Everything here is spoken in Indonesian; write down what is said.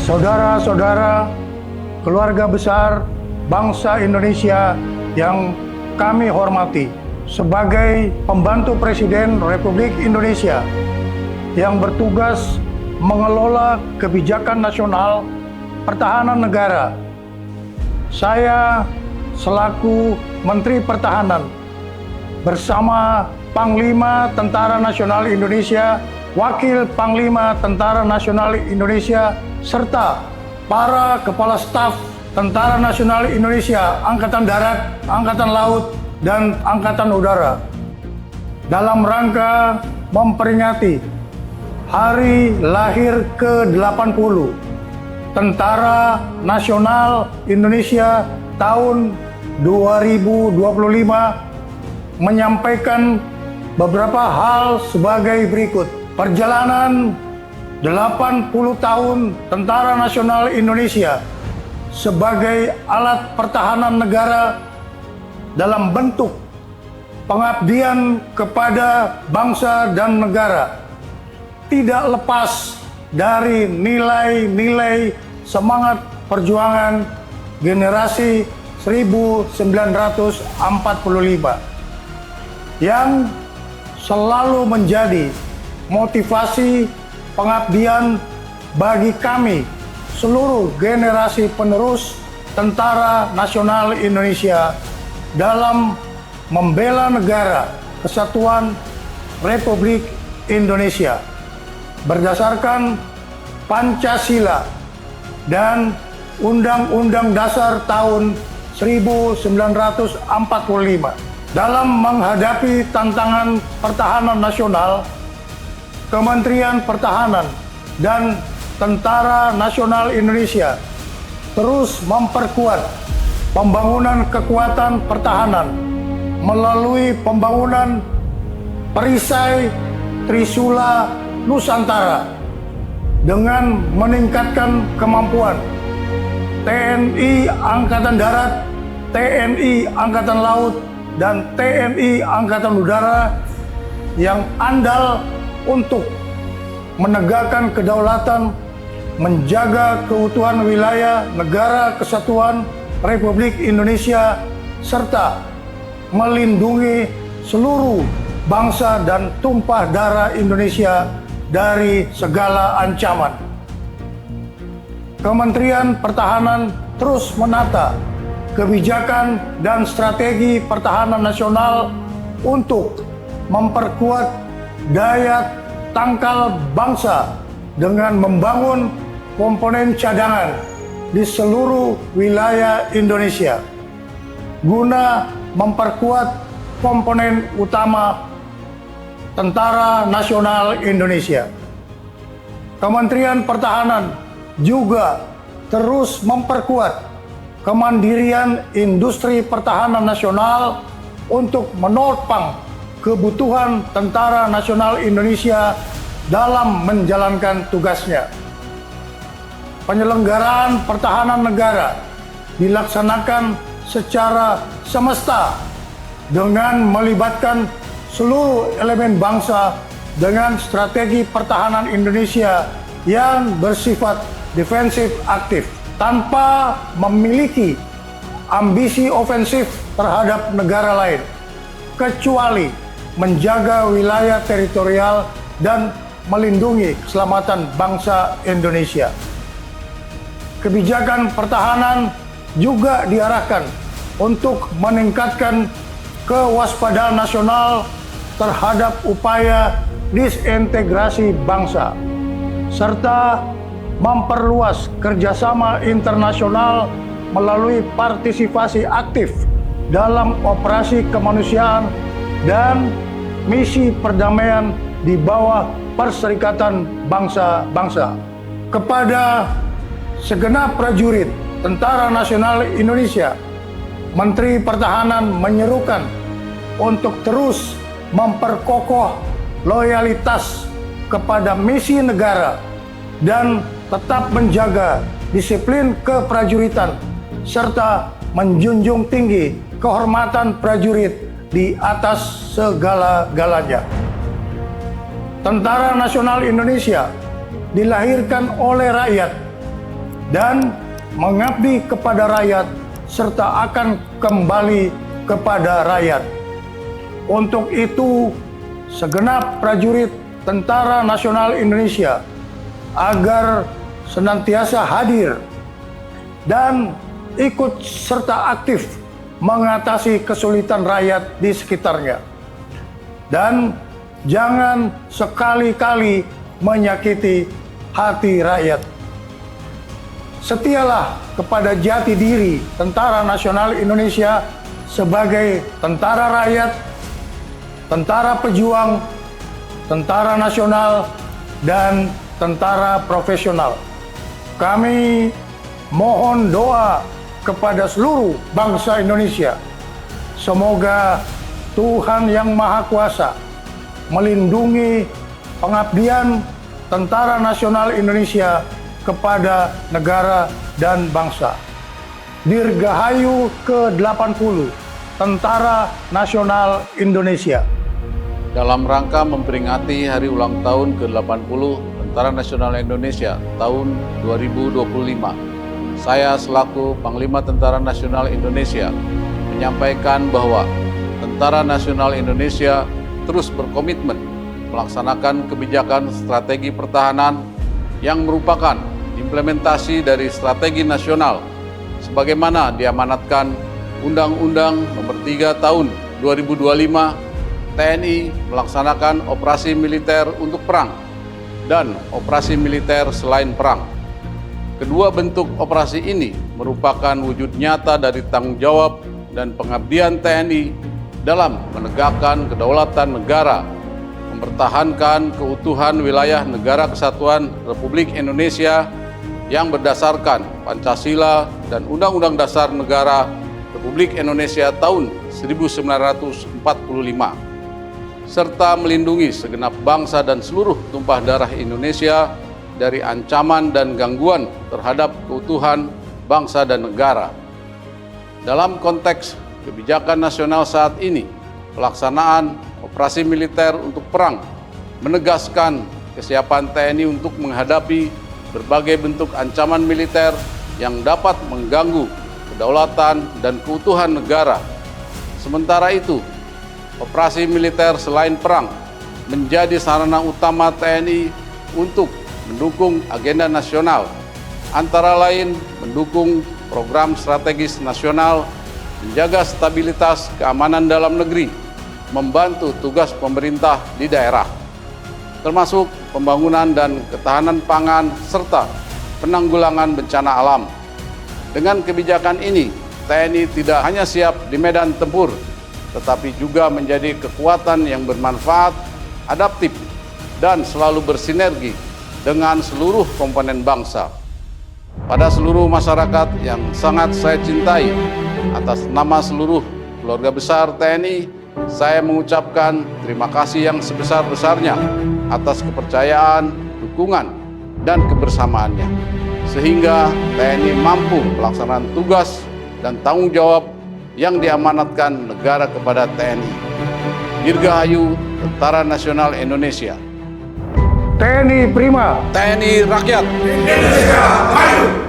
saudara-saudara, keluarga besar bangsa Indonesia yang kami hormati, sebagai pembantu Presiden Republik Indonesia yang bertugas mengelola kebijakan nasional pertahanan negara, saya selaku Menteri Pertahanan bersama Panglima Tentara Nasional Indonesia, Wakil Panglima Tentara Nasional Indonesia, serta para Kepala Staf Tentara Nasional Indonesia, Angkatan Darat, Angkatan Laut, dan Angkatan Udara, dalam rangka memperingati Hari Lahir ke-80 Tentara Nasional Indonesia tahun 2025, menyampaikan beberapa hal sebagai berikut. Perjalanan 80 tahun Tentara Nasional Indonesia sebagai alat pertahanan negara dalam bentuk pengabdian kepada bangsa dan negara tidak lepas dari nilai-nilai semangat perjuangan generasi 1945 yang selalu menjadi motivasi pengabdian bagi kami seluruh generasi penerus Tentara Nasional Indonesia dalam membela negara kesatuan Republik Indonesia berdasarkan Pancasila dan Undang-Undang Dasar tahun 1945. Dalam menghadapi tantangan pertahanan nasional, Kementerian Pertahanan dan Tentara Nasional Indonesia terus memperkuat pembangunan kekuatan pertahanan melalui pembangunan perisai Trisula Nusantara dengan meningkatkan kemampuan TNI Angkatan Darat, TNI Angkatan Laut, dan TNI Angkatan Udara yang andal untuk menegakkan kedaulatan, menjaga keutuhan wilayah negara kesatuan Republik Indonesia, serta melindungi seluruh bangsa dan tumpah darah Indonesia dari segala ancaman. Kementerian Pertahanan terus menata kebijakan dan strategi pertahanan nasional untuk memperkuat daya tangkal bangsa dengan membangun komponen cadangan di seluruh wilayah Indonesia guna memperkuat komponen utama Tentara Nasional Indonesia. Kementerian Pertahanan juga terus memperkuat kemandirian industri pertahanan nasional untuk menopang kebutuhan Tentara Nasional Indonesia dalam menjalankan tugasnya. Penyelenggaraan pertahanan negara dilaksanakan secara semesta dengan melibatkan seluruh elemen bangsa dengan strategi pertahanan Indonesia yang bersifat defensif aktif, tanpa memiliki ambisi ofensif terhadap negara lain, kecuali menjaga wilayah teritorial dan melindungi keselamatan bangsa Indonesia. Kebijakan pertahanan juga diarahkan untuk meningkatkan kewaspadaan nasional terhadap upaya disintegrasi bangsa, serta memperluas kerjasama internasional melalui partisipasi aktif dalam operasi kemanusiaan dan misi perdamaian di bawah Perserikatan Bangsa-Bangsa. Kepada segenap prajurit Tentara Nasional Indonesia, Menteri Pertahanan menyerukan untuk terus memperkokoh loyalitas kepada misi negara dan tetap menjaga disiplin keprajuritan serta menjunjung tinggi kehormatan prajurit di atas segala-galanya. Tentara Nasional Indonesia dilahirkan oleh rakyat dan mengabdi kepada rakyat serta akan kembali kepada rakyat. Untuk itu, segenap prajurit Tentara Nasional Indonesia agar senantiasa hadir dan ikut serta aktif mengatasi kesulitan rakyat di sekitarnya. Dan jangan sekali-kali menyakiti hati rakyat. Setialah kepada jati diri Tentara Nasional Indonesia sebagai tentara rakyat, tentara pejuang, tentara nasional, dan tentara profesional. Kami mohon doa kepada seluruh bangsa Indonesia. Semoga Tuhan Yang Maha Kuasa melindungi pengabdian Tentara Nasional Indonesia kepada negara dan bangsa. Dirgahayu ke-80 Tentara Nasional Indonesia. Dalam rangka memperingati hari ulang tahun ke-80 Tentara Nasional Indonesia tahun 2025, saya selaku Panglima Tentara Nasional Indonesia menyampaikan bahwa Tentara Nasional Indonesia terus berkomitmen melaksanakan kebijakan strategi pertahanan yang merupakan implementasi dari strategi nasional sebagaimana diamanatkan Undang-Undang Nomor 3 Tahun 2025. TNI melaksanakan operasi militer untuk perang dan operasi militer selain perang. Kedua bentuk operasi ini merupakan wujud nyata dari tanggung jawab dan pengabdian TNI dalam menegakkan kedaulatan negara, mempertahankan keutuhan wilayah Negara Kesatuan Republik Indonesia yang berdasarkan Pancasila dan Undang-Undang Dasar Negara Republik Indonesia tahun 1945, serta melindungi segenap bangsa dan seluruh tumpah darah Indonesia dari ancaman dan gangguan terhadap keutuhan bangsa dan negara. Dalam konteks kebijakan nasional saat ini, pelaksanaan operasi militer untuk perang menegaskan kesiapan TNI untuk menghadapi berbagai bentuk ancaman militer yang dapat mengganggu kedaulatan dan keutuhan negara. Sementara itu, operasi militer selain perang menjadi sarana utama TNI untuk mendukung agenda nasional, antara lain mendukung program strategis nasional, menjaga stabilitas keamanan dalam negeri, membantu tugas pemerintah di daerah, termasuk pembangunan dan ketahanan pangan serta penanggulangan bencana alam. Dengan kebijakan ini, TNI tidak hanya siap di medan tempur, tetapi juga menjadi kekuatan yang bermanfaat, adaptif, dan selalu bersinergi dengan seluruh komponen bangsa. Pada seluruh masyarakat yang sangat saya cintai, atas nama seluruh keluarga besar TNI, saya mengucapkan terima kasih yang sebesar-besarnya atas kepercayaan, dukungan, dan kebersamaannya, sehingga TNI mampu melaksanakan tugas dan tanggung jawab yang diamanatkan negara kepada TNI. Dirgahayu Tentara Nasional Indonesia. TNI Prima. TNI Rakyat. Indonesia Maju.